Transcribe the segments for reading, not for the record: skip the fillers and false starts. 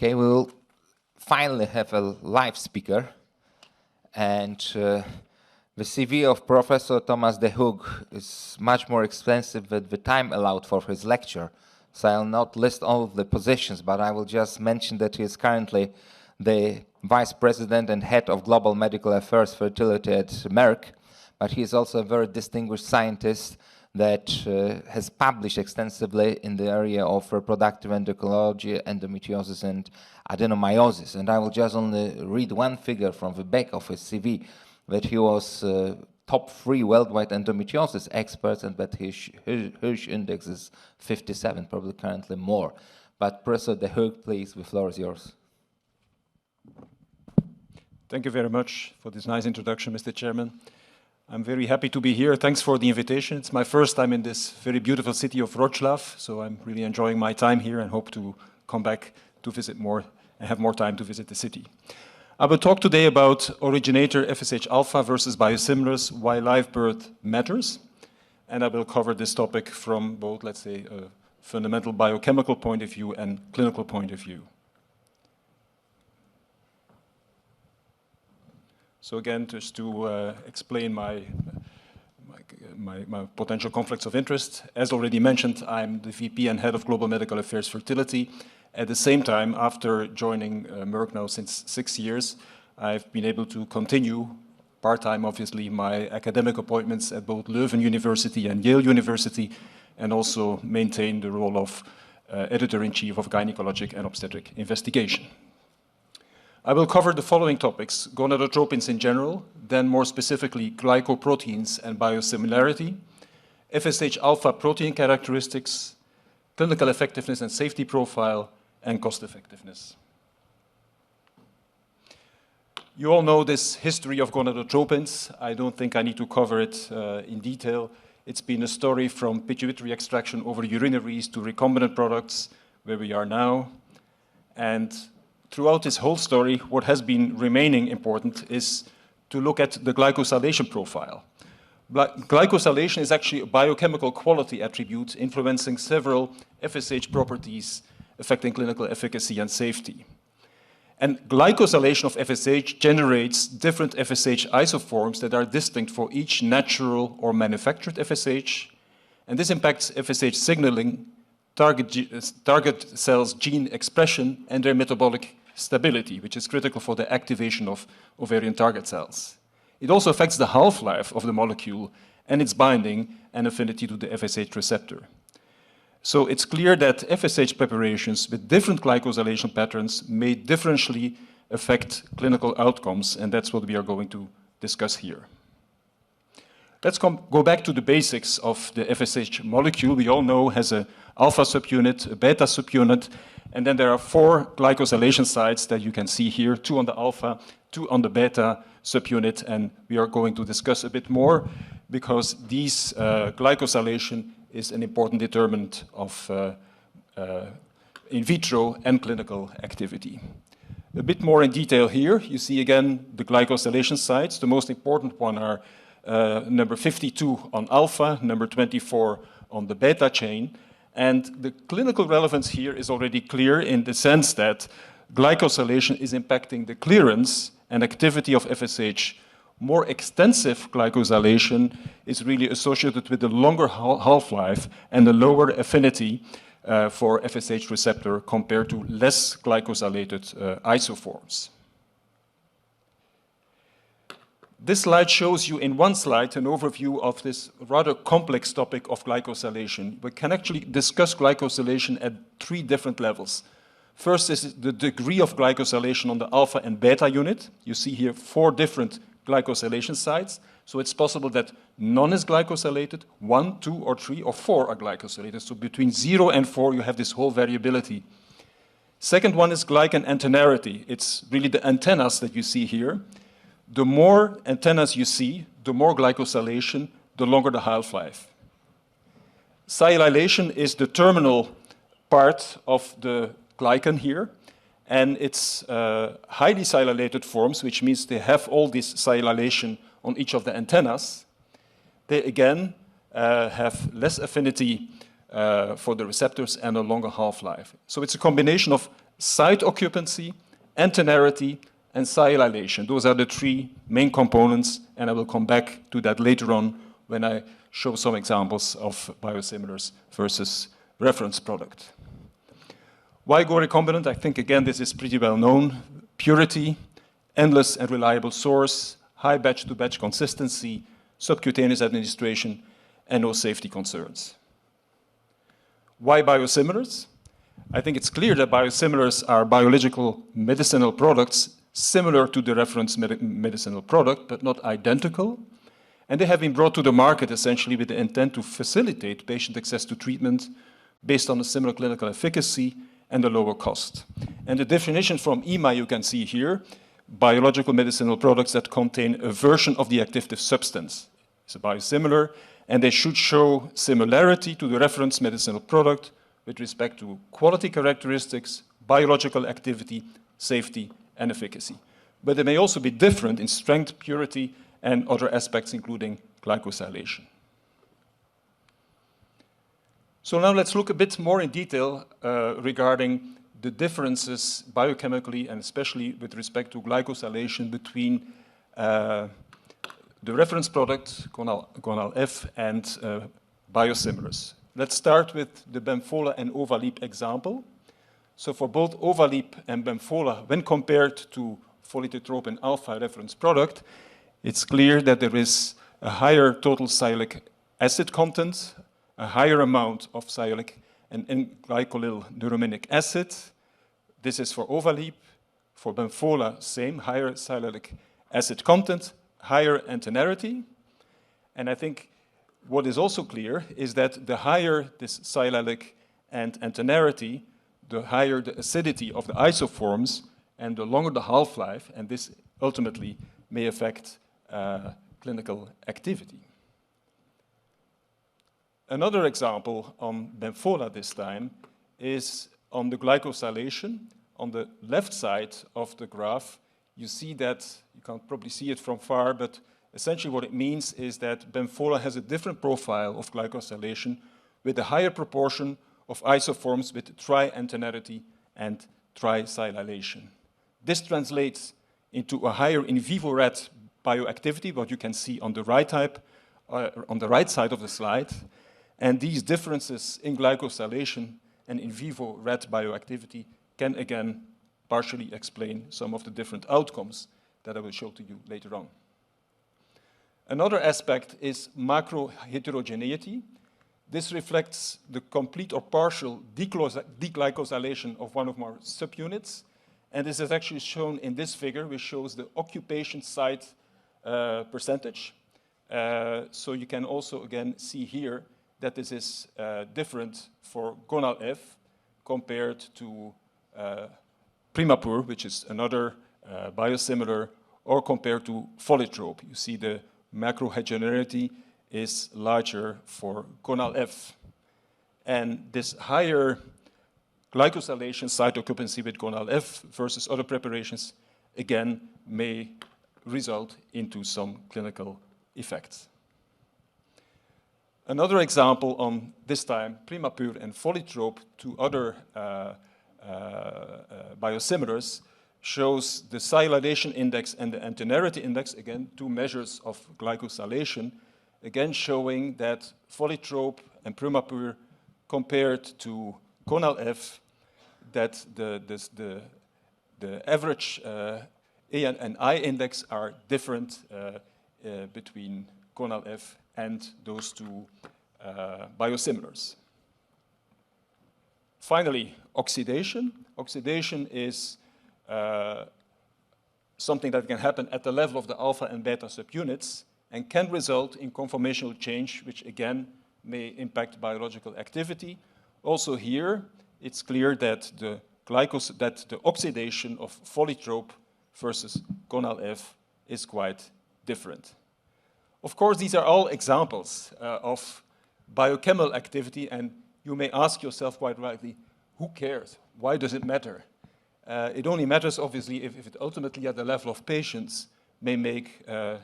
Okay, we will finally have a live speaker, and the CV of Professor Thomas de Hoog is much more extensive than the time allowed for his lecture. So I'll not list all of the positions, but I will just mention that he is currently the Vice President and Head of Global Medical Affairs Fertility at Merck, but he is also a very distinguished scientist that has published extensively in the area of reproductive endocrinology, endometriosis, and adenomyosis. And I will just only read one figure from the back of his CV, that he was top 3 worldwide endometriosis experts, and that his Hirsch index is 57, probably currently more. But Professor de Hoog, please, the floor is yours. Thank you very much for this nice introduction, Mr. Chairman. I'm very happy to be here. Thanks for the invitation. It's my first time in this very beautiful city of Wrocław, so I'm really enjoying my time here and hope to come back to visit more and have more time to visit the city. I will talk today about originator FSH alpha versus biosimilars, why live birth matters, and I will cover this topic from both, let's say, a fundamental biochemical point of view and clinical point of view. So again, just to explain my potential conflicts of interest, as already mentioned, I'm the VP and Head of Global Medical Affairs Fertility. At the same time, after joining Merck now since 6 years, I've been able to continue, part-time obviously, my academic appointments at both Leuven University and Yale University, and also maintain the role of Editor-in-Chief of Gynecologic and Obstetric Investigation. I will cover the following topics: gonadotropins in general, then more specifically glycoproteins and biosimilarity, FSH alpha protein characteristics, clinical effectiveness and safety profile, and cost effectiveness. You all know this history of gonadotropins. I don't think I need to cover it in detail. It's been a story from pituitary extraction over urinaries to recombinant products, where we are now. And throughout this whole story, what has been remaining important is to look at the glycosylation profile. Glycosylation is actually a biochemical quality attribute influencing several FSH properties affecting clinical efficacy and safety. And glycosylation of FSH generates different FSH isoforms that are distinct for each natural or manufactured FSH, and this impacts FSH signaling, target cells gene expression, and their metabolic stability, which is critical for the activation of ovarian target cells. It also affects the half-life of the molecule and its binding and affinity to the FSH receptor. So it's clear that FSH preparations with different glycosylation patterns may differentially affect clinical outcomes, and that's what we are going to discuss here. Let's go back to the basics of the FSH molecule. We all know it has an alpha subunit, a beta subunit, and then there are 4 glycosylation sites that you can see here, 2 on the alpha, 2 on the beta subunit, and we are going to discuss a bit more because these glycosylation is an important determinant of in vitro and clinical activity. A bit more in detail here, you see again the glycosylation sites. The most important one are number 52 on alpha, number 24 on the beta chain. And the clinical relevance here is already clear in the sense that glycosylation is impacting the clearance and activity of FSH. More extensive glycosylation is really associated with a longer half-life and a lower affinity for FSH receptor compared to less glycosylated isoforms. This slide shows you in one slide an overview of this rather complex topic of glycosylation. We can actually discuss glycosylation at 3 different levels. First is the degree of glycosylation on the alpha and beta unit. You see here 4 different glycosylation sites. So it's possible that none is glycosylated, 1, 2, or 3, or 4 are glycosylated. So between 0 and 4, you have this whole variability. Second one is glycan antennarity. It's really the antennas that you see here. The more antennas you see, the more glycosylation, the longer the half-life. Sialylation is the terminal part of the glycan here, and it's highly sialylated forms, which means they have all this sialylation on each of the antennas. They again have less affinity for the receptors and a longer half-life. So it's a combination of site occupancy, antennarity, and sialylation. Those are the three main components, and I will come back to that later on when I show some examples of biosimilars versus reference product. Why go recombinant? I think, again, this is pretty well known. Purity, endless and reliable source, high batch-to-batch consistency, subcutaneous administration, and no safety concerns. Why biosimilars? I think it's clear that biosimilars are biological medicinal products similar to the reference medicinal product, but not identical. And they have been brought to the market essentially with the intent to facilitate patient access to treatment based on a similar clinical efficacy and a lower cost. And the definition from EMA you can see here, biological medicinal products that contain a version of the active substance. It's a biosimilar, and they should show similarity to the reference medicinal product with respect to quality characteristics, biological activity, safety, and efficacy. But they may also be different in strength, purity, and other aspects, including glycosylation. So now let's look a bit more in detail regarding the differences biochemically and especially with respect to glycosylation between the reference product, Gonal-F, and biosimilars. Let's start with the Bemfola and Ovalip example. So for both Ovalip and Bemfola, when compared to folitotropin alpha reference product, it's clear that there is a higher total sialic acid content, a higher amount of sialic and N-glycolyl neurominic acid. This is for Ovalip. For Bemfola, same, higher sialic acid content, higher antennarity. And I think what is also clear is that the higher this sialic and antennarity, the higher the acidity of the isoforms and the longer the half-life, and this ultimately may affect clinical activity. Another example on Bemfola this time is on the glycosylation. On the left side of the graph, you see that, you can't probably see it from far, but essentially what it means is that Bemfola has a different profile of glycosylation with a higher proportion of isoforms with tri-antennarity and tri-sialylation. This translates into a higher in vivo rat bioactivity, what you can see on the right side of the slide. And these differences in glycosylation and in vivo rat bioactivity can again partially explain some of the different outcomes that I will show to you later on. Another aspect is macroheterogeneity. This reflects the complete or partial deglycosylation of one of our subunits. And this is actually shown in this figure, which shows the occupation site percentage. So you can also, again, see here that this is different for Gonal-F compared to Primapur, which is another biosimilar, or compared to Folitrope. You see the macroheterogeneity is larger for Gonal-F. And this higher glycosylation site occupancy with Gonal-F versus other preparations, again, may result into some clinical effects. Another example on, this time, Primapur and Folitrope, two other biosimilars, shows the sialylation index and the antennarity index, again, two measures of glycosylation, again showing that Folitrope and Primapur compared to Gonal-F, that the average A and I index are different between Gonal-F and those two biosimilars. Finally, oxidation. Oxidation is something that can happen at the level of the alpha and beta subunits and can result in conformational change, which again may impact biological activity. Also here, it's clear that the oxidation of Folitrope versus Gonal-F is quite different. Of course, these are all examples of biochemical activity, and you may ask yourself quite rightly, who cares? Why does it matter? It only matters, obviously, if it ultimately at the level of patients may make a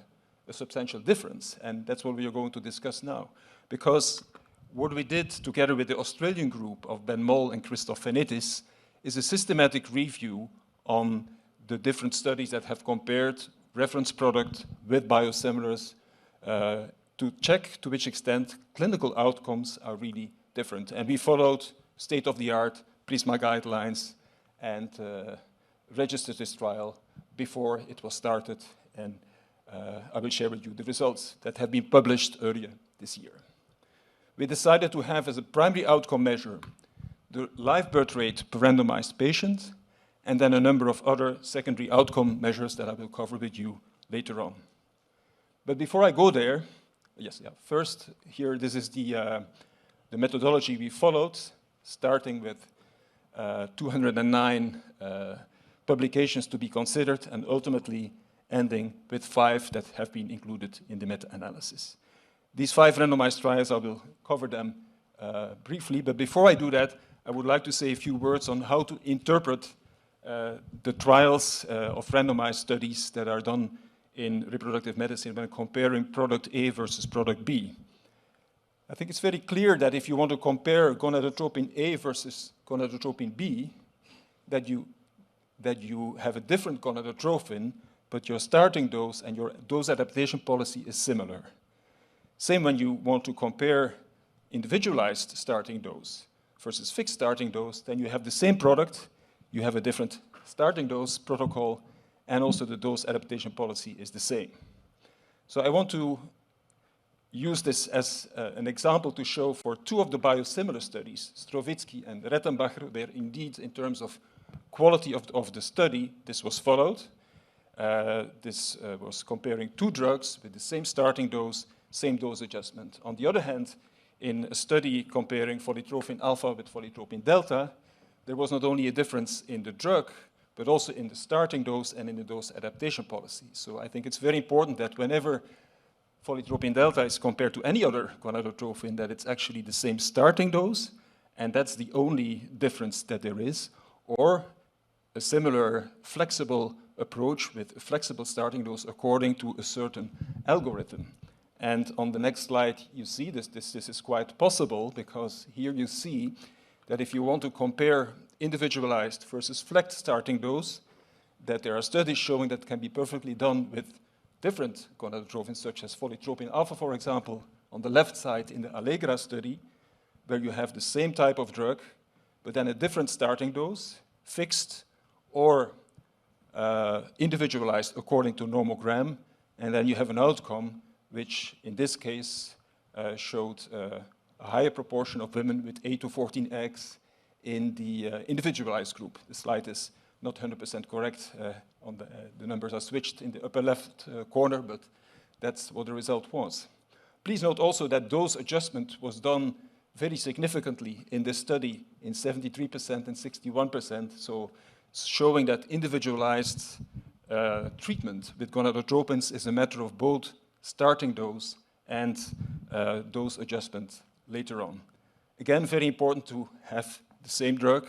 substantial difference, and that's what we are going to discuss now. Because what we did together with the Australian group of Ben Moll and Christoph Fenitis is a systematic review on the different studies that have compared reference product with biosimilars to check to which extent clinical outcomes are really different. And we followed state-of-the-art PRISMA guidelines and registered this trial before it was started. And I will share with you the results that have been published earlier this year. We decided to have as a primary outcome measure the live birth rate per randomized patient, and then a number of other secondary outcome measures that I will cover with you later on. But before I go there, first here, this is the methodology we followed, starting with 209 publications to be considered, and ultimately ending with 5 that have been included in the meta-analysis. These 5 randomized trials, I will cover them briefly, but before I do that, I would like to say a few words on how to interpret the trials of randomized studies that are done in reproductive medicine when comparing product A versus product B. I think it's very clear that if you want to compare gonadotropin A versus gonadotropin B, that you have a different gonadotropin, but your starting dose and your dose adaptation policy is similar. Same when you want to compare individualized starting dose versus fixed starting dose, then you have the same product, you have a different starting dose protocol, and also the dose adaptation policy is the same. So I want to use this as an example to show for 2 of the biosimilar studies, Strovitsky and Rettenbacher, where indeed in terms of quality of the study, this was followed. This was comparing 2 drugs with the same starting dose, same dose adjustment. On the other hand, in a study comparing polytropin alpha with polytropin delta, there was not only a difference in the drug, but also in the starting dose and in the dose adaptation policy. So I think it's very important that whenever polytropin delta is compared to any other gonadotropin, that it's actually the same starting dose, and that's the only difference that there is, or a similar flexible approach with a flexible starting dose according to a certain algorithm. And on the next slide, you see this is quite possible, because here you see that if you want to compare individualized versus flex starting dose, that there are studies showing that can be perfectly done with different gonadotropins, such as polytropin alpha, for example, on the left side in the Allegra study, where you have the same type of drug, but then a different starting dose, fixed or individualized according to nomogram, and then you have an outcome which in this case showed a higher proportion of women with 8 to 14 eggs in the individualized group. The slide is not 100% correct. The numbers are switched in the upper left corner, but that's what the result was. Please note also that dose adjustment was done very significantly in this study in 73% and 61%, so showing that individualized treatment with gonadotropins is a matter of both starting dose and dose adjustment later on. Again, very important to have the same drug,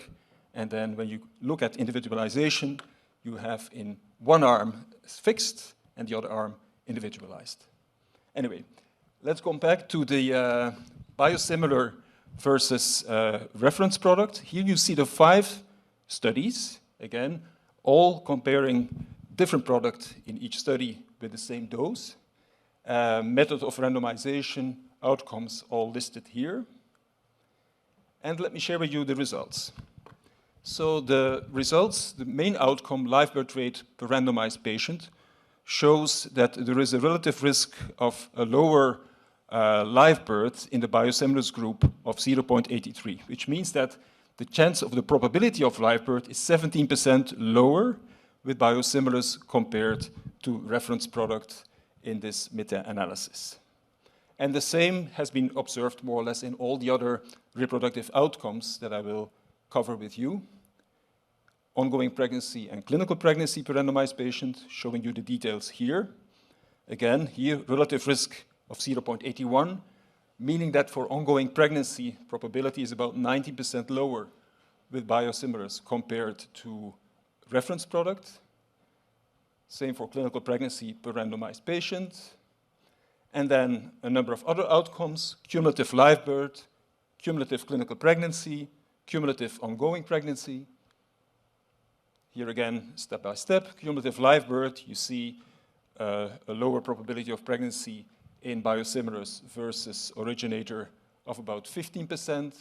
and then when you look at individualization, you have in one arm fixed and the other arm individualized. Anyway, let's come back to the biosimilar versus reference product. Here you see the 5 studies, again, all comparing different product in each study with the same dose. Method of randomization, outcomes all listed here. And let me share with you the results. So the results, the main outcome, live birth rate per randomized patient, shows that there is a relative risk of a lower live birth in the biosimilars group of 0.83, which means that the chance of the probability of live birth is 17% lower with biosimilars compared to reference product in this meta-analysis. And the same has been observed more or less in all the other reproductive outcomes that I will cover with you. Ongoing pregnancy and clinical pregnancy per randomized patient, showing you the details here. Again, here, relative risk of 0.81, meaning that for ongoing pregnancy, probability is about 90% lower with biosimilars compared to reference product. Same for clinical pregnancy per randomized patient. And then a number of other outcomes, cumulative live birth, cumulative clinical pregnancy, cumulative ongoing pregnancy, Here again, step by step, cumulative live birth, you see a lower probability of pregnancy in biosimilars versus originator of about 15%,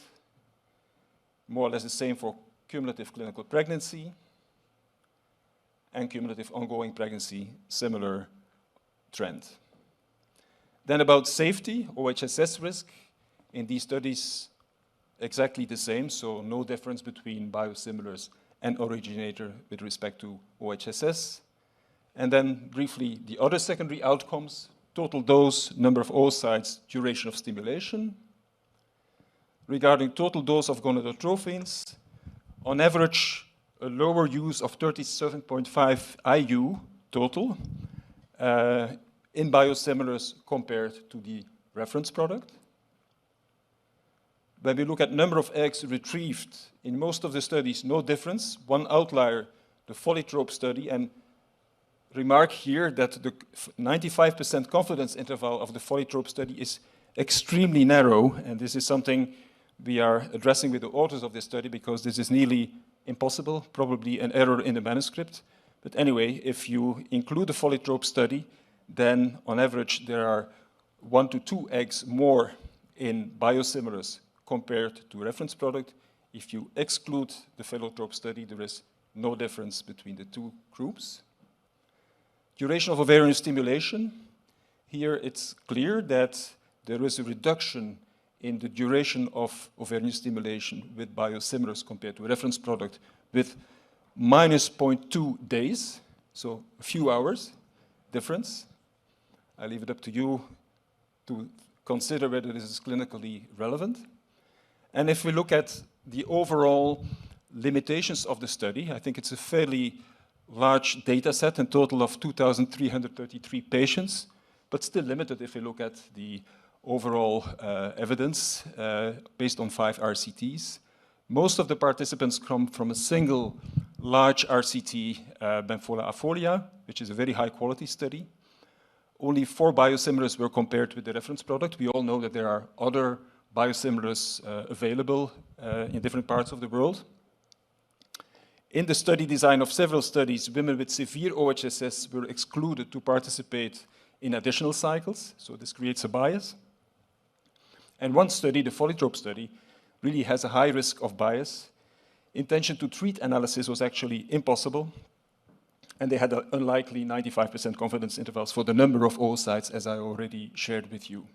more or less the same for cumulative clinical pregnancy, and cumulative ongoing pregnancy, similar trend. Then about safety, OHSS risk, in these studies, exactly the same, so no difference between biosimilars and originator with respect to OHSS. And then briefly, the other secondary outcomes, total dose, number of oocytes, duration of stimulation. Regarding total dose of gonadotrophins, on average, a lower use of 37.5 IU total in biosimilars compared to the reference product. When we look at number of eggs retrieved, in most of the studies, no difference. One outlier, the Polytrope study, and remark here that the 95% confidence interval of the Polytrope study is extremely narrow, and this is something we are addressing with the authors of this study because this is nearly impossible, probably an error in the manuscript. But anyway, if you include the Polytrope study, then on average there are 1 to 2 eggs more in biosimilars compared to reference product. If you exclude the Polytrope study, there is no difference between the two groups. Duration of ovarian stimulation. Here it's clear that there is a reduction in the duration of ovarian stimulation with biosimilars compared to a reference product with minus 0.2 days, so a few hours difference. I leave it up to you to consider whether this is clinically relevant. And if we look at the overall limitations of the study, I think it's a fairly large data set, a total of 2,333 patients, but still limited if we look at the overall evidence based on 5 RCTs. Most of the participants come from a single large RCT, Benfola Afolia, which is a very high quality study. Only 4 biosimilars were compared with the reference product. We all know that there are other biosimilars available in different parts of the world. In the study design of several studies, women with severe OHSS were excluded to participate in additional cycles, so this creates a bias. And one study, the Polytrope study, really has a high risk of bias. Intention to treat analysis was actually impossible, and they had an unlikely 95% confidence intervals for the number of oocytes, as I already shared with you.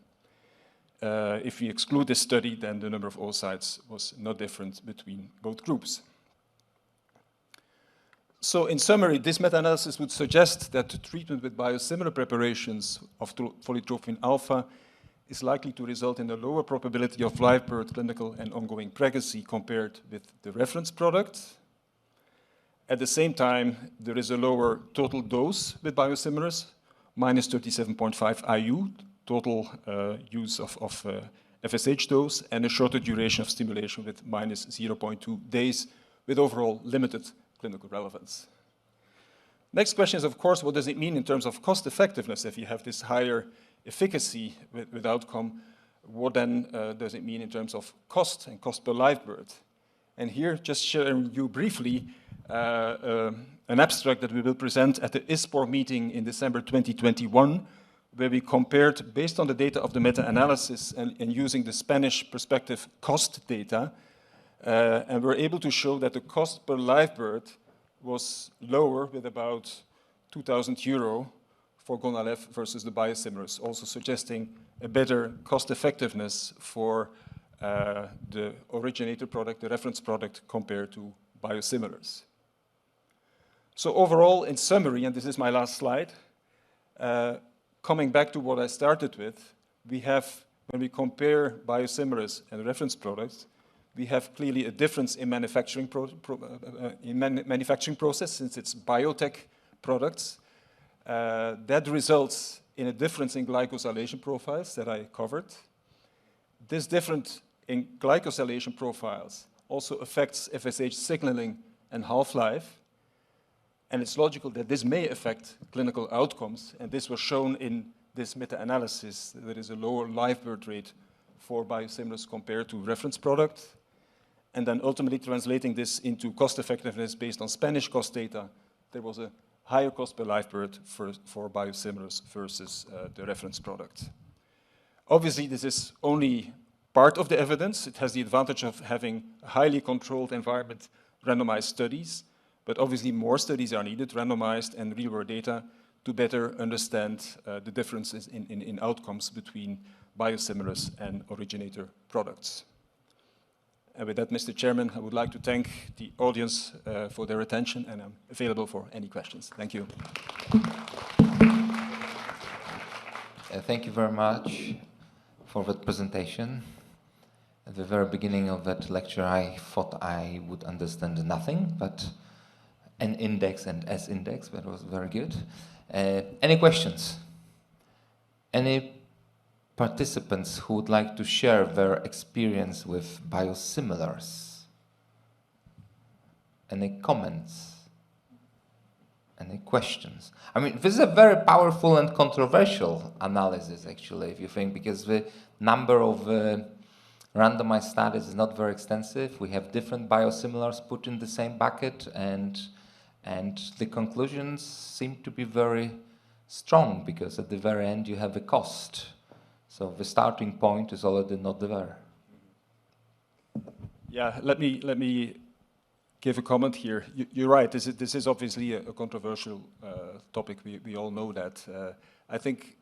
If we exclude this study, then the number of oocytes was not different between both groups. So in summary, this meta-analysis would suggest that the treatment with biosimilar preparations of polytrophin alpha is likely to result in a lower probability of live birth, clinical, and ongoing pregnancy compared with the reference product. At the same time, there is a lower total dose with biosimilars, minus 37.5 IU, total use of FSH dose, and a shorter duration of stimulation with minus 0.2 days, with overall limited clinical relevance. Next question is, of course, what does it mean in terms of cost effectiveness if you have this higher efficacy with outcome? What then does it mean in terms of cost and cost per live birth? And here, just sharing you briefly an abstract that we will present at the ISPOR meeting in December 2021, where we compared, based on the data of the meta-analysis and using the Spanish perspective cost data, and we're able to show that the cost per live birth was lower with about 2,000 euro for Gonal-f versus the biosimilars, also suggesting a better cost effectiveness for the originator product, the reference product, compared to biosimilars. So overall, in summary, and this is my last slide, coming back to what I started with, we have, when we compare biosimilars and reference products, we have clearly a difference in manufacturing, manufacturing process, since it's biotech products. That results in a difference in glycosylation profiles that I covered. This difference in glycosylation profiles also affects FSH signaling and half-life, and it's logical that this may affect clinical outcomes, and this was shown in this meta-analysis. There is a lower live birth rate for biosimilars compared to reference product. and then ultimately translating this into cost effectiveness based on Spanish cost data, there was a higher cost per live bird for biosimilars versus the reference product. Obviously, this is only part of the evidence. It has the advantage of having a highly controlled environment, randomized studies, but obviously more studies are needed, randomized and real-world data, to better understand the differences in outcomes between biosimilars and originator products. And with that, Mr. Chairman, I would like to thank the audience for their attention, and I'm available for any questions. Thank you. Thank you very much for that presentation. At the very beginning of that lecture, I thought I would understand nothing, but N index and S index, but it was very good. Any questions? Any participants who would like to share their experience with biosimilars? Any comments? Any questions? I mean, this is a very powerful and controversial analysis, actually, if you think, because the number of randomized studies is not very extensive. We have different biosimilars put in the same bucket, and the conclusions seem to be very strong, because at the very end you have a cost. So the starting point is already not there. Yeah, let me give a comment here. You're right, this is obviously a controversial topic, we all know that. I think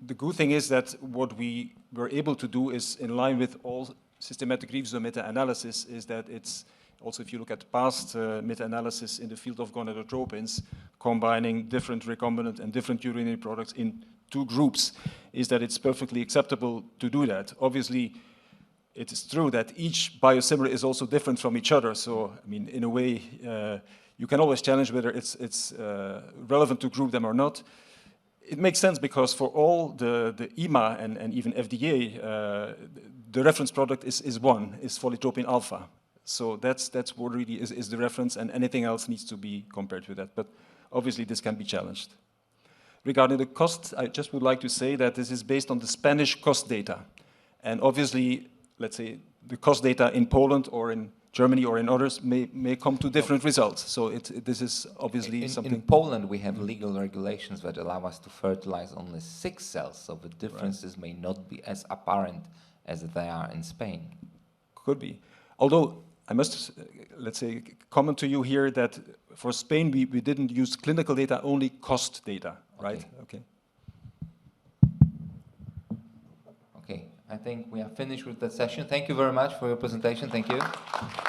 the good thing is that what we were able to do is, in line with all systematic reviews of meta-analysis, is that it's, also if you look at past meta-analysis in the field of gonadotropins, combining different recombinant and different urinary products in two groups, is that it's perfectly acceptable to do that. Obviously, it is true that each biosimilar is also different from each other. So, I mean, in a way, you can always challenge whether it's relevant to group them or not. It makes sense because for all the EMA and even FDA, the reference product is folitropin alpha. So that's what really is the reference, and anything else needs to be compared with that. But obviously, this can be challenged. Regarding the cost, I just would like to say that this is based on the Spanish cost data. And obviously, let's say, the cost data in Poland or in Germany or in others may come to different results. So this is obviously something... In Poland, we have legal regulations that allow us to fertilize only 6 cells, so the differences may not be as apparent as they are in Spain. Could be. Although, I must, let's say, comment to you here that for Spain, we didn't use clinical data, only cost data, right? Okay. Okay, I think we are finished with that session. Thank you very much for your presentation. Thank you.